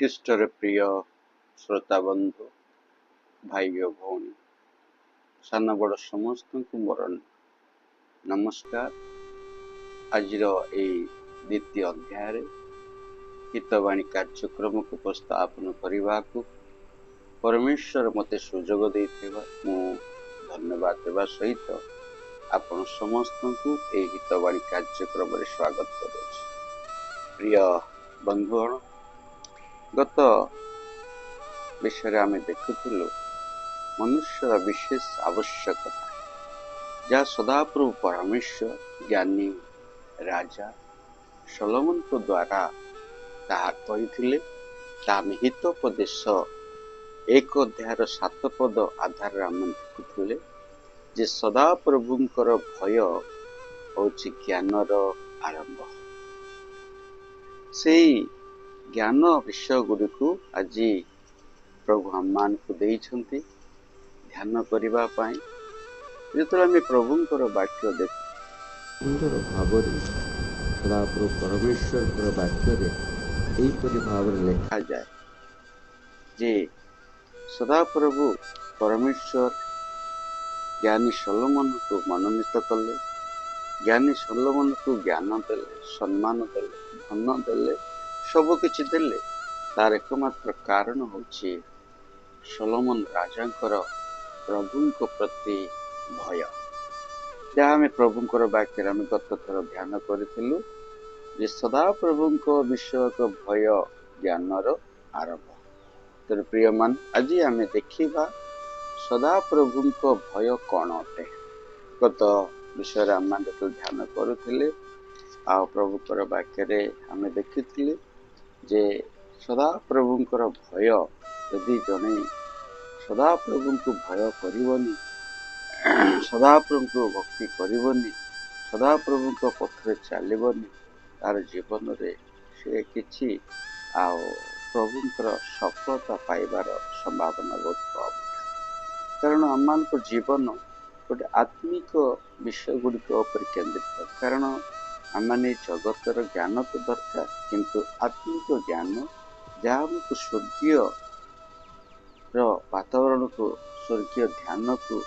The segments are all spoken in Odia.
श्रीकृष्ण प्रिय श्रोता बंधु भाई भौणी सान बड़ समस्त को मोर नमस्कार। आज द्वितीय अध्याय हितवाणी कार्यक्रम को उपस्थापन करने को परमेश्वर मते सुजोग देथिबा मु धन्यवाद देवा सहित आपण समस्त को ए हितवाणी कार्यक्रम रे स्वागत करुछि। प्रिय बंधुगण, गत विषय आम देखुलु मनुष्यर विशेष आवश्यकता जहाँ सदाप्रभु परमेश्वर ज्ञानी राजा सोलोमन को द्वारा ताहा कहिथिले। तामे हितोपदेश 1 अध्याय 7 पद आधार आम देखुले जे सदाप्रभुंकर भय होछि ज्ञानर आरंभ। से ज्ञान विषय गुड़ी को आज प्रभु आम को देइछन्ति ध्यान करबा पई। जेतले आम प्रभुंकर वाक्य देख सुंदर भाव सदाप्रभु परमेश्वर वाक्य एपरि भाव लिखा जाए जे सदाप्रभु परमेश्वर ज्ञानी सोलोमन को मनोनीत कले। ज्ञानी सोलोमन को ज्ञान देले, सम्मान देले, धन देले, सब किछि देले। तार एकमात्र कारण होछि सोलोमन राजांकर प्रभुंक प्रति भय। जहाँ आम प्रभुंकर वाक्य आम गत थर ध्यान करूँ जे सदा प्रभुंक विषय भय ज्ञानर आरंभ। तो प्रिय मान, आज आम देखा सदा प्रभुंक भय कौन अटे। गत विषय आम ध्यान करूँ आ प्रभुकर वाक्य आम देखी जे सदा प्रभुंकर भय यदि जने सदा प्रभु को भय करनी, सदा प्रभु को भक्ति करनी, सदा प्रभु को पथरे चलनी, तार जीवन रे से किछि प्रभुंकर सफलता पाइबार संभावना बहुत कम। कारण आम जीवन गोटे आत्मिक विषय गुड़िक केन्द्रित। कारण आम जगतर ज्ञान तो दरकार, किंतु आत्मिक ज्ञान जहाँ हमको स्वर्गीय वातावरण को, स्वर्गीय ध्यान को,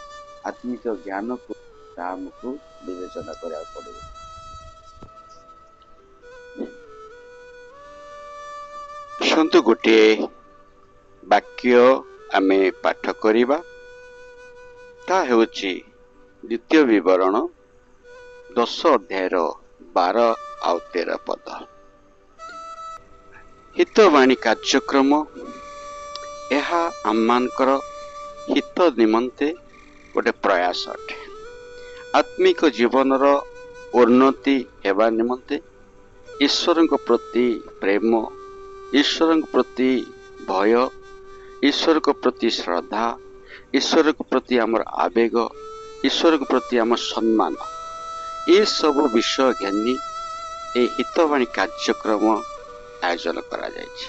आत्मिक ज्ञान को हमको विवेचना करा पड़े। सन्तु गोटे वाक्य आमे पाठ करिबा, ता हेउछि द्वितीय विवरण 10 अध्याय 12 और 13 पद। हितवाणी कार्यक्रम यह आममानकर हित निमंते गोटे प्रयास अटे। आत्मिक जीवनर उन्नति हेबा निमंते ईश्वर प्रति प्रेम, ईश्वर प्रति भय, ईश्वर प्रति श्रद्धा, ईश्वर प्रति आमर आवेग, ईश्वर प्रति आम सम्मान, ये सब विषय ज्ञानी ए हितवाणी कार्यक्रम आयोजन करा जायछि।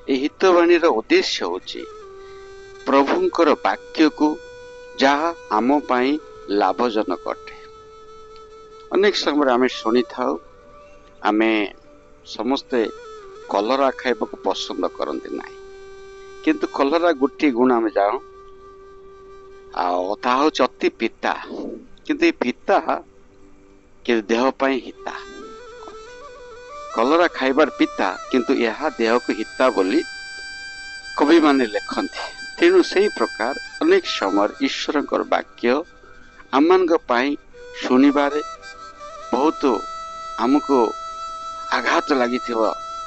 ए हितवाणी रो उद्देश्य होछि प्रभुंकर वाक्य को जहाँ आम पाई लाभजनक अटे। अनेक समय आम शुणी था आमे समस्ते कलरा खाइबा को पसंद करते ना, किंतु कलरा गोटे गुण आम जाऊँ ता हूँ अति पिता, किंतु ये पिता कि देह पाई हिता। कलरा खाइबार पिता, किंतु यह देह को हिता बोली कवि माने लिखते। तेणु से प्रकार अनेक समय ईश्वर वाक्य आम शुणिबारे बहुत आमको आघात लगी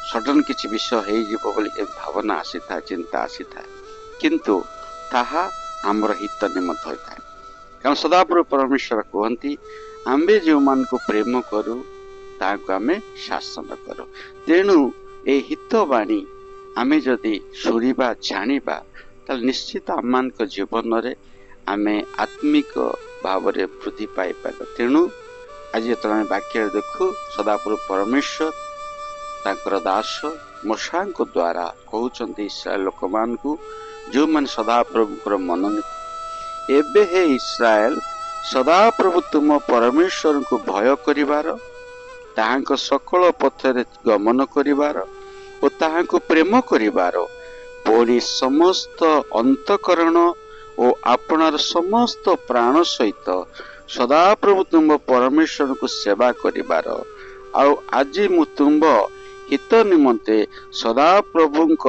सडन किसी विषय हो भावना आसी था, चिंता आसी था, किंतु ताहा आमर हित निमित्त होता है। कारण सदाप्रभु परमेश्वर कहती आम्बे जो मान को प्रेम करू ताको आमे शासन करू। तेणु ए हितवाणी आमे जदि शुणिबा जानिबा ताल निश्चित आम जीवन रे आमे आत्मिक भाव रे वृद्धि पाई पार। तेणु आज जो वाक्य देखु सदाप्रभु परमेश्वर तांकर दास मूसा द्वारा कहउचंती इस्राएल लोक मान को जो मान सदाप्रभुकर मनोनीत एबे हे इस्राएल सदाप्रभु तुम परमेश्वर को भय करिवार, ताहांक सकल पथरे गमन करिवार ଓ ତାହାଙ୍କୁ ପ୍ରେମ କରିବାର, ପୁଣି ସମସ୍ତ ଅନ୍ତଃକରଣ ଓ ଆପଣାର ସମସ୍ତ ପ୍ରାଣ ସହିତ ସଦାପ୍ରଭୁ ତୁମ୍ଭ ପରମେଶ୍ୱରଙ୍କୁ ସେବା କରିବାର। ଆଉ ଆଜି ମୁଁ ତୁମ୍ଭ ହିତ ନିମନ୍ତେ ସଦାପ୍ରଭୁଙ୍କ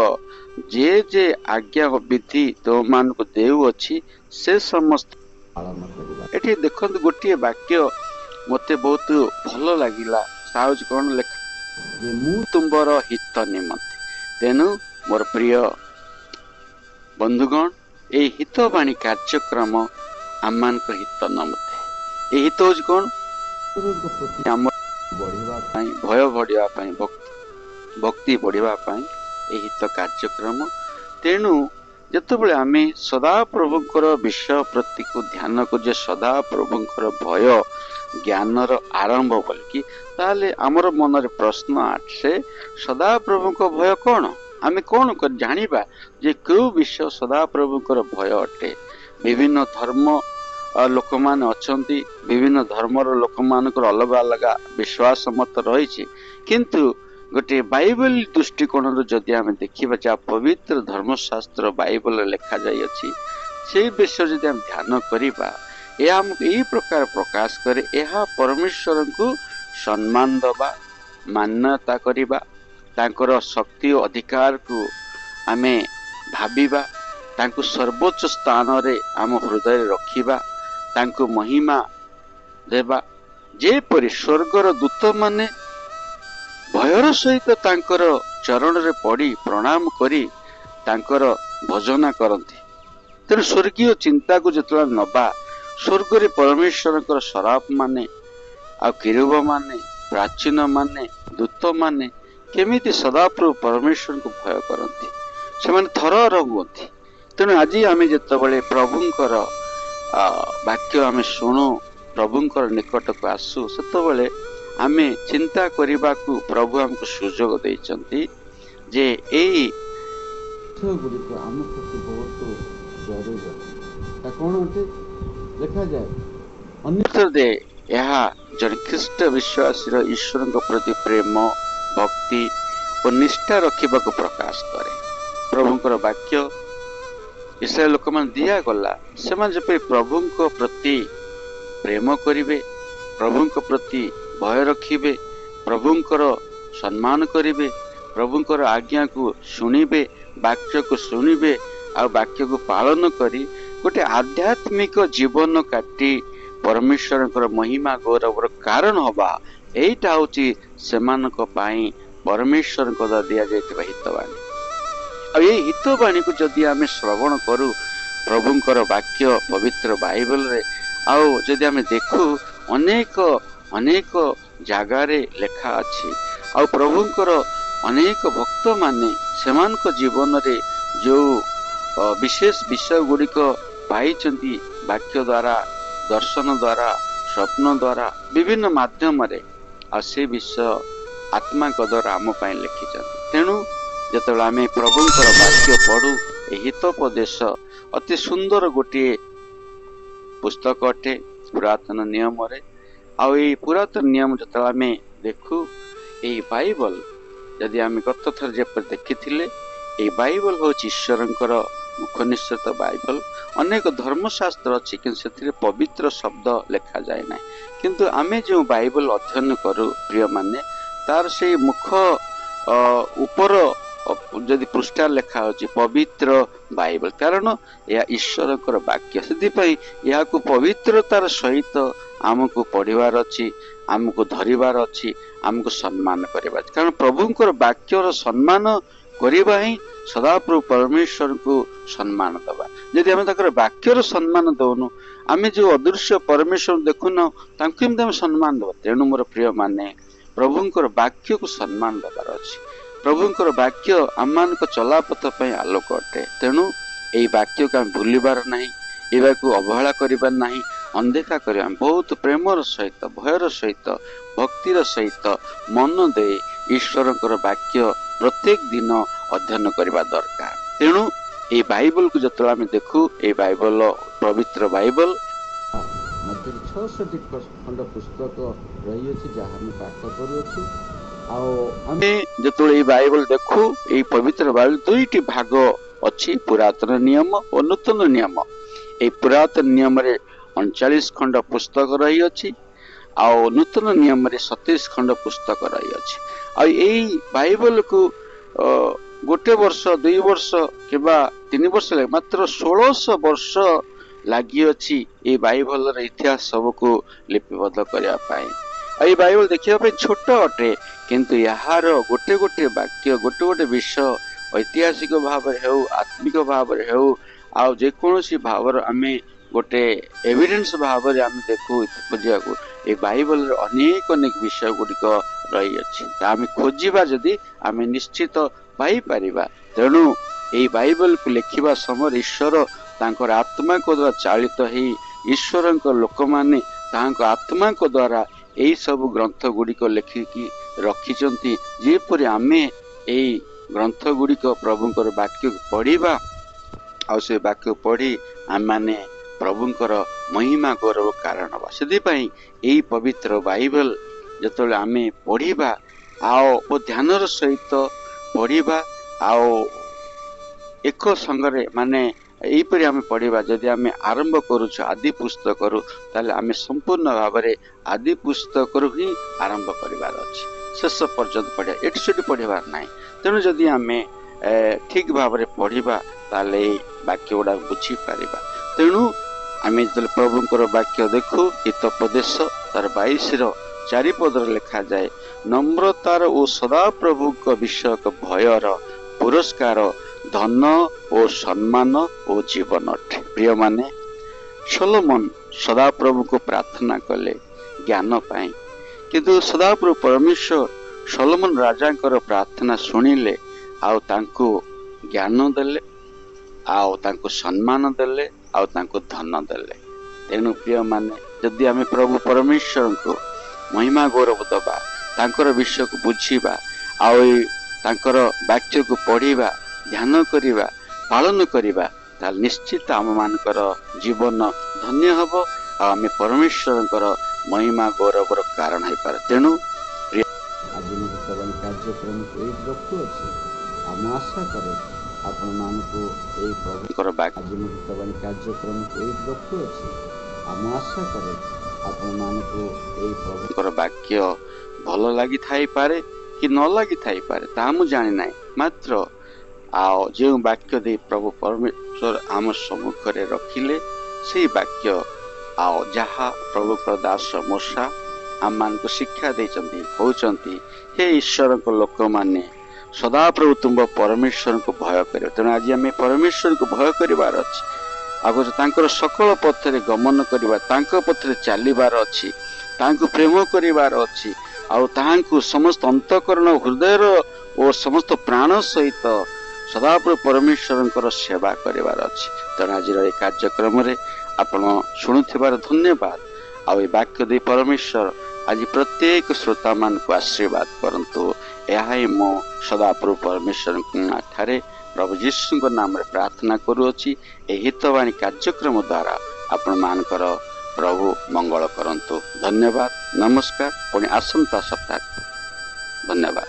ଯେ ଆଜ୍ଞା ଓ ବିଧି ତୁମମାନଙ୍କୁ ଦେଉଅଛି ସେ ସମସ୍ତ ପାଳନ କରିବା। ଏଠି ଦେଖନ୍ତୁ ଗୋଟିଏ ବାକ୍ୟ ମୋତେ ବହୁତ ଭଲ ଲାଗିଲା। ତାହା ହେଉଛି କ'ଣ ଲେଖା ଯେ ମୁଁ ତୁମ୍ଭର ହିତ ନିମନ୍ତେ। ତେଣୁ ମୋର ପ୍ରିୟ ବନ୍ଧୁଗଣ, ଏହି ହିତବାଣୀ କାର୍ଯ୍ୟକ୍ରମ ଆମମାନଙ୍କ ହିତ ନିମନ୍ତେ। ଏହି ହିତ ହେଉଛି କ'ଣ? ଆମ ବଢ଼ିବା ପାଇଁ, ଭୟ ବଢ଼ିବା ପାଇଁ, ଭକ୍ତି ବଢ଼ିବା ପାଇଁ ଏହି ହିତ କାର୍ଯ୍ୟକ୍ରମ। ତେଣୁ ଯେତେବେଳେ ଆମେ ସଦାପ୍ରଭୁଙ୍କର ବିଷୟ ପ୍ରତିକୁ ଧ୍ୟାନ କରୁଛେ, ସଦାପ୍ରଭୁଙ୍କର ଭୟ ଜ୍ଞାନର ଆରମ୍ଭ ବୋଲିକି, ତାହେଲେ ଆମର ମନରେ ପ୍ରଶ୍ନ ଆସେ, ସଦାପ୍ରଭୁଙ୍କ ଭୟ କ'ଣ? ଆମେ କ'ଣ ଜାଣିବା ଯେ କେଉଁ ବିଷୟ ସଦାପ୍ରଭୁଙ୍କର ଭୟ ଅଟେ? ବିଭିନ୍ନ ଧର୍ମ ଲୋକମାନେ ଅଛନ୍ତି, ବିଭିନ୍ନ ଧର୍ମର ଲୋକମାନଙ୍କର ଅଲଗା ଅଲଗା ବିଶ୍ୱାସ ମତ ରହିଛି, କିନ୍ତୁ ଗୋଟିଏ ବାଇବେଲ ଦୃଷ୍ଟିକୋଣରୁ ଯଦି ଆମେ ଦେଖିବା, ଯାହା ପବିତ୍ର ଧର୍ମଶାସ୍ତ୍ର ବାଇବେଲରେ ଲେଖାଯାଇଅଛି, ସେଇ ବିଷୟ ଯଦି ଆମେ ଧ୍ୟାନ କରିବା, ଏହା ଆମକୁ ଏହି ପ୍ରକାର ପ୍ରକାଶ କରେ, ଏହା ପରମେଶ୍ୱରଙ୍କୁ ସମ୍ମାନ ଦେବା, ମାନ୍ୟତା କରିବା, ତାଙ୍କର ଶକ୍ତି ଓ ଅଧିକାରକୁ ଆମେ ଭାବିବା, ତାଙ୍କୁ ସର୍ବୋଚ୍ଚ ସ୍ଥାନରେ ଆମ ହୃଦୟରେ ରଖିବା, ତାଙ୍କୁ ମହିମା ଦେବା, ଯେପରି ସ୍ୱର୍ଗର ଦୂତମାନେ ଭୟର ସହିତ ତାଙ୍କର ଚରଣରେ ପଡ଼ି ପ୍ରଣାମ କରି ତାଙ୍କର ଭଜନା କରନ୍ତି। ତେଣୁ ସ୍ୱର୍ଗୀୟ ଚିନ୍ତାକୁ ଯେତେବେଳେ ନବା, ସ୍ୱର୍ଗରେ ପରମେଶ୍ୱରଙ୍କର ସରାଫ ମାନେ ଆଉ କିରୁବ ମାନେ, ପ୍ରାଚୀନ ମାନେ, ଦୂତମାନେ କେମିତି ସଦାପ୍ରଭୁ ପରମେଶ୍ୱରଙ୍କୁ ଭୟ କରନ୍ତି, ସେମାନେ ଥରହର ହୁଅନ୍ତି। ତେଣୁ ଆଜି ଆମେ ଯେତେବେଳେ ପ୍ରଭୁଙ୍କର ବାକ୍ୟ ଆମେ ଶୁଣୁ, ପ୍ରଭୁଙ୍କର ନିକଟକୁ ଆସୁ, ସେତେବେଳେ ଆମେ ଚିନ୍ତା କରିବାକୁ ପ୍ରଭୁ ଆମକୁ ସୁଯୋଗ ଦେଇଛନ୍ତି ଯେ ଏଇ ଗୁଡ଼ିକ ଆମ ପ୍ରତି ବହୁତ ଜରୁରୀ ଅଛି। ତା କ'ଣ ଅଟେ? ଲେଖାଯାଏ ଅନ୍ୟଥରେ ଏହା ଜଣେ ଖ୍ରୀଷ୍ଟ ବିଶ୍ୱାସୀର ଈଶ୍ୱରଙ୍କ ପ୍ରତି ପ୍ରେମ, ଭକ୍ତି ଓ ନିଷ୍ଠା ରଖିବାକୁ ପ୍ରକାଶ କରେ। ପ୍ରଭୁଙ୍କର ବାକ୍ୟ ଇସ୍ରାଏଲ ଲୋକମାନେ ଦିଆଗଲା, ସେମାନେ ଯେପରି ପ୍ରଭୁଙ୍କ ପ୍ରତି ପ୍ରେମ କରିବେ, ପ୍ରଭୁଙ୍କ ପ୍ରତି ଭୟ ରଖିବେ, ପ୍ରଭୁଙ୍କର ସମ୍ମାନ କରିବେ, ପ୍ରଭୁଙ୍କର ଆଜ୍ଞାକୁ ଶୁଣିବେ, ବାକ୍ୟକୁ ଶୁଣିବେ, ଆଉ ବାକ୍ୟକୁ ପାଳନ କରି ଗୋଟେ ଆଧ୍ୟାତ୍ମିକ ଜୀବନ କାଟି ପରମେଶ୍ୱରଙ୍କର ମହିମା ଗୌରବର କାରଣ ହବା, ଏଇଟା ହେଉଛି ସେମାନଙ୍କ ପାଇଁ ପରମେଶ୍ୱରଙ୍କ ଦ୍ୱାରା ଦିଆଯାଇଥିବା ହିତବାଣୀ। ଆଉ ଏଇ ହିତବାଣୀକୁ ଯଦି ଆମେ ଶ୍ରବଣ କରୁ, ପ୍ରଭୁଙ୍କର ବାକ୍ୟ ପବିତ୍ର ବାଇବେଲରେ, ଆଉ ଯଦି ଆମେ ଦେଖୁ, ଅନେକ ଜାଗାରେ ଲେଖା ଅଛି, ଆଉ ପ୍ରଭୁଙ୍କର ଅନେକ ଭକ୍ତମାନେ ସେମାନଙ୍କ ଜୀବନରେ ଯେଉଁ ବିଶେଷ ବିଷୟ ଗୁଡ଼ିକ ପାଇଛନ୍ତି, ବାକ୍ୟ ଦ୍ୱାରା, ଦର୍ଶନ ଦ୍ୱାରା, ସ୍ୱପ୍ନ ଦ୍ୱାରା, ବିଭିନ୍ନ ମାଧ୍ୟମରେ, ଆଉ ସେ ବିଷୟ ଆତ୍ମାଙ୍କ ଦ୍ୱାରା ଆମ ପାଇଁ ଲେଖିଛନ୍ତି। ତେଣୁ ଯେତେବେଳେ ଆମେ ପ୍ରଭୁଙ୍କର ବାକ୍ୟ ପଢ଼ୁ, ଏହି ହିତୋପଦେଶ ଅତି ସୁନ୍ଦର ଗୋଟିଏ ପୁସ୍ତକ ଅଟେ ପୁରାତନ ନିୟମରେ। ଆଉ ଏଇ ପୁରାତନ ନିୟମ ଯେତେବେଳେ ଆମେ ଦେଖୁ, ଏହି ବାଇବଲ ଯଦି ଆମେ ଗତ ଥର ଯେପରି ଦେଖିଥିଲେ, ଏହି ବାଇବଲ ହେଉଛି ଈଶ୍ୱରଙ୍କର ମୁଖ ନିଃସୃତ ବାଇବଲ। ଅନେକ ଧର୍ମଶାସ୍ତ୍ର ଅଛି, କିନ୍ତୁ ସେଥିରେ ପବିତ୍ର ଶବ୍ଦ ଲେଖାଯାଏ ନାହିଁ। କିନ୍ତୁ ଆମେ ଯେଉଁ ବାଇବଲ ଅଧ୍ୟୟନ କରୁ ପ୍ରିୟମାନେ, ତାର ସେଇ ମୁଖ ଉପର ଯଦି ପୃଷ୍ଠା ଲେଖା ହେଉଛି ପବିତ୍ର ବାଇବଲ, କାରଣ ଏହା ଈଶ୍ୱରଙ୍କର ବାକ୍ୟ। ସେଥିପାଇଁ ଏହାକୁ ପବିତ୍ରତାର ସହିତ ଆମକୁ ପଢ଼ିବାର ଅଛି, ଆମକୁ ଧରିବାର ଅଛି, ଆମକୁ ସମ୍ମାନ କରିବାର ଅଛି। କାରଣ ପ୍ରଭୁଙ୍କର ବାକ୍ୟର ସମ୍ମାନ କରିବା ହିଁ ସଦାପ୍ରଭୁ ପରମେଶ୍ୱରଙ୍କୁ ସମ୍ମାନ ଦେବା। ଯଦି ଆମେ ତାଙ୍କର ବାକ୍ୟର ସମ୍ମାନ ଦେଉନୁ, ଆମେ ଯେଉଁ ଅଦୃଶ୍ୟ ପରମେଶ୍ୱର ଦେଖୁନାହୁଁ, ତାଙ୍କୁ କେମିତି ଆମେ ସମ୍ମାନ ଦେବା? ତେଣୁ ମୋର ପ୍ରିୟମାନେ, ପ୍ରଭୁଙ୍କର ବାକ୍ୟକୁ ସମ୍ମାନ ଦେବାର ଅଛି। ପ୍ରଭୁଙ୍କର ବାକ୍ୟ ଆମମାନଙ୍କ ଚଲାପଥ ପାଇଁ ଆଲୋକ ଅଟେ। ତେଣୁ ଏହି ବାକ୍ୟକୁ ଆମେ ଭୁଲିବାର ନାହିଁ, ଏହାକୁ ଅବହେଳା କରିବାର ନାହିଁ, ଅଣଦେଖା କରିବା। ବହୁତ ପ୍ରେମର ସହିତ, ଭୟର ସହିତ, ଭକ୍ତିର ସହିତ ମନ ଦେଇ ଈଶ୍ୱରଙ୍କର ବାକ୍ୟ ପ୍ରତ୍ୟେକ ଦିନ ଅଧ୍ୟୟନ କରିବା ଦରକାର। ତେଣୁ এই ବାଇବଲକୁ ଯେତେବେଳେ ଆମେ ଦେଖୁ, এই ବାଇବଲ ପବିତ୍ର ବାଇବଲ ମଧ୍ୟରେ 600ଟି ଖଣ୍ଡ ପୁସ୍ତକ ରହିଅଛି, ଯାହା ଆମେ ପାଠ କରୁଅଛୁ। ଆମେ ଯେତେବେଳେ ଏଇ ବାଇବଲ ଦେଖୁ, ଏଇ ପବିତ୍ର ବାଇବଲ ଦୁଇଟି ଭାଗ ଅଛି, ପୁରାତନ ନିୟମ ଓ ନୂତନ ନିୟମ। ଏଇ ପୁରାତନ ନିୟମରେ 39 ଖଣ୍ଡ ପୁସ୍ତକ ରହିଅଛି, ଆଉ ନୂତନ ନିୟମରେ 27 ଖଣ୍ଡ ପୁସ୍ତକ ରହିଅଛି। ଆଉ ଏଇ ବାଇବଲକୁ ଗୋଟେ ବର୍ଷ 2 ବର୍ଷ କିମ୍ବା 3 ବର୍ଷ ଲାଗେ, ମାତ୍ର 1600 ବର୍ଷ ଲାଗିଅଛି ଏଇ ବାଇବଲର ଇତିହାସ ସବୁକୁ ଲିପିବଦ୍ଧ କରିବା ପାଇଁ। ଆଉ ଏଇ ବାଇବଲ ଦେଖିବା ପାଇଁ ଛୋଟ ଅଟେ, କିନ୍ତୁ ଏହାର ଗୋଟେ ଗୋଟେ ବାକ୍ୟ, ଗୋଟେ ଗୋଟେ ବିଷୟ ଐତିହାସିକ ଭାବରେ ହେଉ, ଆତ୍ମିକ ଭାବରେ ହେଉ, ଆଉ ଯେକୌଣସି ଭାବରେ ଆମେ ଗୋଟେ ଏଭିଡେନ୍ସ ଭାବରେ ଆମେ ଦେଖୁ ବୁଝିବାକୁ, ଏ ବାଇବଲରେ ଅନେକ ଅନେକ ବିଷୟ ଗୁଡ଼ିକ ରହିଅଛି। ଆମେ ଖୋଜିବା ଯଦି ଆମେ ନିଶ୍ଚିତ ପାଇପାରିବା। ତେଣୁ ଏଇ ବାଇବଲକୁ ଲେଖିବା ସମୟରେ ଈଶ୍ୱର ତାଙ୍କର ଆତ୍ମାଙ୍କ ଦ୍ୱାରା ଚାଳିତ ହେଇ, ଈଶ୍ୱରଙ୍କ ଲୋକମାନେ ତାଙ୍କ ଆତ୍ମାଙ୍କ ଦ୍ୱାରା ଏଇ ସବୁ ଗ୍ରନ୍ଥ ଗୁଡ଼ିକ ଲେଖିକି ରଖିଛନ୍ତି, ଯେପରି ଆମେ ଏଇ ଗ୍ରନ୍ଥ ଗୁଡ଼ିକ ପ୍ରଭୁଙ୍କର ବାକ୍ୟକୁ ପଢ଼ିବା, ଆଉ ସେ ବାକ୍ୟ ପଢ଼ି ଆମେମାନେ ପ୍ରଭୁଙ୍କର ମହିମା ଗୌରବ କାରଣ ହେବା। ସେଥିପାଇଁ ଏଇ ପବିତ୍ର ବାଇବଲ ଯେତେବେଳେ ଆମେ ପଢ଼ିବା ଆଉ ଧ୍ୟାନର ସହିତ ପଢ଼ିବା, ଆଉ ଏକ ସଙ୍ଗରେ ମାନେ ଏଇପରି ଆମେ ପଢ଼ିବା। ଯଦି ଆମେ ଆରମ୍ଭ କରୁଛୁ ଆଦି ପୁସ୍ତକରୁ, ତାହେଲେ ଆମେ ସମ୍ପୂର୍ଣ୍ଣ ଭାବରେ ଆଦି ପୁସ୍ତକରୁ ହିଁ ଆରମ୍ଭ କରିବାର ଅଛି, ଶେଷ ପର୍ଯ୍ୟନ୍ତ ପଢ଼ିବା, ଏଠି ସେଠି ପଢ଼ିବାର ନାହିଁ। ତେଣୁ ଯଦି ଆମେ ଠିକ ଭାବରେ ପଢ଼ିବା, ତାହେଲେ ଏଇ ବାକ୍ୟ ଗୁଡ଼ାକ ବୁଝିପାରିବା। ତେଣୁ ଆମେ ଯେତେବେଳେ ପ୍ରଭୁଙ୍କର ବାକ୍ୟ ଦେଖୁ, ହିତୋପଦେଶ ତାର 22ର 4 ପଦରେ ଲେଖାଯାଏ, ନମ୍ରତାର ଓ ସଦାପ୍ରଭୁଙ୍କ ବିଷୟକ ଭୟର ପୁରସ୍କାର ଧନ ଓ ସମ୍ମାନ ଓ ଜୀବନ ଅଟେ। ପ୍ରିୟମାନେ, ସୋଲୋମନ ସଦାପ୍ରଭୁଙ୍କୁ ପ୍ରାର୍ଥନା କଲେ ଜ୍ଞାନ ପାଇଁ, କିନ୍ତୁ ସଦାପ୍ରଭୁ ପରମେଶ୍ୱର ସୋଲୋମନ ରାଜାଙ୍କର ପ୍ରାର୍ଥନା ଶୁଣିଲେ, ଆଉ ତାଙ୍କୁ ଜ୍ଞାନ ଦେଲେ, ଆଉ ତାଙ୍କୁ ସମ୍ମାନ ଦେଲେ, ଆଉ ତାଙ୍କୁ ଧନ ଦେଲେ। ତେଣୁ ପ୍ରିୟମାନେ, ଯଦି ଆମେ ପ୍ରଭୁ ପରମେଶ୍ୱରଙ୍କୁ ମହିମା ଗୌରବ ଦେବା, ତାଙ୍କର ବିଷୟକୁ ବୁଝିବା, ଆଉ ତାଙ୍କର ବାକ୍ୟକୁ ପଢ଼ିବା, ଧ୍ୟାନ କରିବା, ପାଳନ କରିବା, ତାହେଲେ ନିଶ୍ଚିତ ଆମମାନଙ୍କର ଜୀବନ ଧନ୍ୟ ହେବ, ଆଉ ଆମେ ପରମେଶ୍ୱରଙ୍କର ମହିମା ଗୌରବର କାରଣ ହେଇପାରେ। ତେଣୁ ଆଜି ମୁଁ ବର୍ତ୍ତମାନ କାର୍ଯ୍ୟକ୍ରମକୁ ଏଇଠି ରଖୁଅଛି, ଆଉ ମୁଁ ଆଶା କରେ ଆପଣମାନଙ୍କୁ ଏଇ ପ୍ରଭୁଙ୍କର ବାକ୍ୟ, ଆଜି ମୁଁ ବର୍ତ୍ତମାନ କାର୍ଯ୍ୟକ୍ରମକୁ ଏଇଠି ରଖୁଅଛି, ଆଉ ମୁଁ ଆଶା କରେ ଆପଣମାନଙ୍କୁ ଏଇ ପ୍ରଭୁଙ୍କର ବାକ୍ୟ ଭଲ ଲାଗିଥାଇପାରେ କି ନ ଲାଗିଥାଇପାରେ, ତାହା ମୁଁ ଜାଣିନାହିଁ। ମାତ୍ର ଆଉ ଯେଉଁ ବାକ୍ୟ ଦେଇ ପ୍ରଭୁ ପରମେଶ୍ୱର ଆମ ସମ୍ମୁଖରେ ରଖିଲେ, ସେଇ ବାକ୍ୟ ଆଉ ଯାହା ପ୍ରଭୁଙ୍କର ଦାସ ମୂଷା ଆମମାନଙ୍କୁ ଶିକ୍ଷା ଦେଇଛନ୍ତି, କହୁଛନ୍ତି, ହେ ଈଶ୍ୱରଙ୍କ ଲୋକମାନେ, ସଦାପ୍ରଭୁ ତୁମ୍ଭ ପରମେଶ୍ୱରଙ୍କୁ ଭୟ କରିବ। ତେଣୁ ଆଜି ଆମେ ପରମେଶ୍ୱରଙ୍କୁ ଭୟ କରିବାର ଅଛି, ଆଉ ତାଙ୍କର ସକଳ ପଥରେ ଗମନ କରିବା, ତାଙ୍କ ପଥରେ ଚାଲିବାର ଅଛି, ତାଙ୍କୁ ପ୍ରେମ କରିବାର ଅଛି, ଆଉ ତାହାଙ୍କୁ ସମସ୍ତ ଅନ୍ତଃକରଣ ହୃଦୟର ଓ ସମସ୍ତ ପ୍ରାଣ ସହିତ ସଦାପ୍ରଭୁ ପରମେଶ୍ୱରଙ୍କର ସେବା କରିବାର ଅଛି। ତେଣୁ ଆଜିର ଏହି କାର୍ଯ୍ୟକ୍ରମରେ ଆପଣ ଶୁଣୁଥିବାର ଧନ୍ୟବାଦ। ଆଉ ଏ ବାକ୍ୟ ଦେଇ ପରମେଶ୍ୱର ଆଜି ପ୍ରତ୍ୟେକ ଶ୍ରୋତାମାନଙ୍କୁ ଆଶୀର୍ବାଦ କରନ୍ତୁ। ଏହା ହିଁ ମୁଁ ସଦାପ୍ରଭୁ ପରମେଶ୍ୱରଙ୍କ ଠାରେ ପ୍ରଭୁ ଯୀଶୁଙ୍କ ନାମରେ ପ୍ରାର୍ଥନା କରୁଅଛି। ଏହି ହିତବାଣୀ କାର୍ଯ୍ୟକ୍ରମ ଦ୍ୱାରା ଆପଣମାନଙ୍କର ପ୍ରଭୁ ମଙ୍ଗଳ କରନ୍ତୁ। ଧନ୍ୟବାଦ, ନମସ୍କାର, ପୁଣି ଆସନ୍ତା ସପ୍ତାହ। ଧନ୍ୟବାଦ।